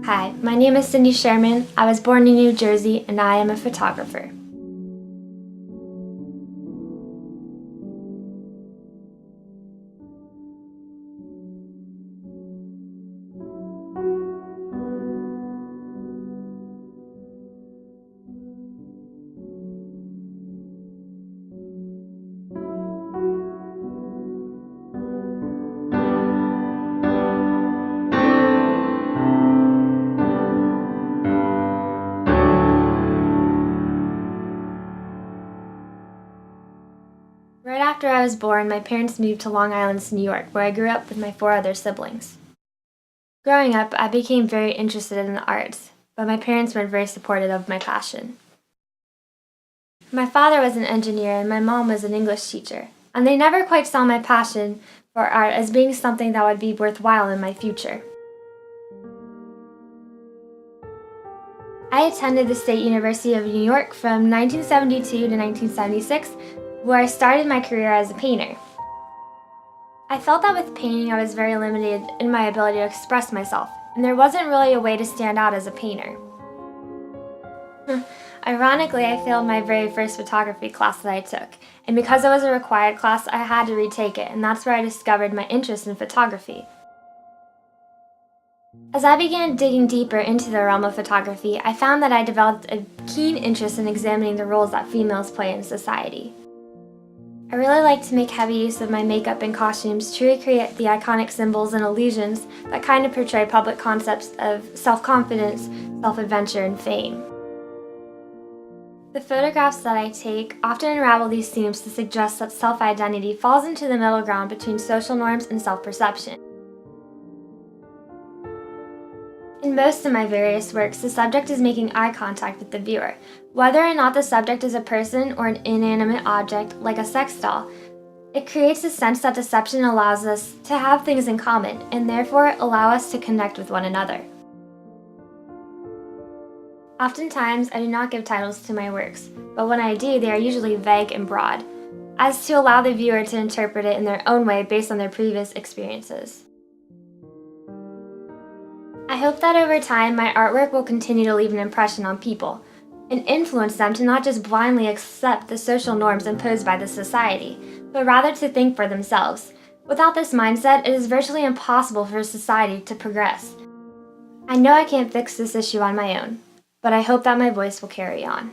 Hi, my name is Cindy Sherman. I was born in New Jersey and I am a photographer. Right after I was born, my parents moved to Long Island, New York, where I grew up with my 4 other siblings. Growing up, I became very interested in the arts, but my parents weren't very supportive of my passion. My father was an engineer and my mom was an English teacher, and they never quite saw my passion for art as being something that would be worthwhile in my future. I attended the State University of New York from 1972 to 1976, where I started my career as a painter. I felt that with painting I was very limited in my ability to express myself, and there wasn't really a way to stand out as a painter. Ironically, I failed my very first photography class that I took, and because it was a required class, I had to retake it, and that's where I discovered my interest in photography. As I began digging deeper into the realm of photography, I found that I developed a keen interest in examining the roles that females play in society. I really like to make heavy use of my makeup and costumes to recreate the iconic symbols and illusions that kind of portray public concepts of self-confidence, self-adventure, and fame. The photographs that I take often unravel these themes to suggest that self-identity falls into the middle ground between social norms and self-perception. In most of my various works, the subject is making eye contact with the viewer. Whether or not the subject is a person or an inanimate object, like a sex doll, it creates a sense that deception allows us to have things in common, and therefore allow us to connect with one another. Oftentimes, I do not give titles to my works, but when I do, they are usually vague and broad, as to allow the viewer to interpret it in their own way based on their previous experiences. I hope that over time, my artwork will continue to leave an impression on people and influence them to not just blindly accept the social norms imposed by the society, but rather to think for themselves. Without this mindset, it is virtually impossible for society to progress. I know I can't fix this issue on my own, but I hope that my voice will carry on.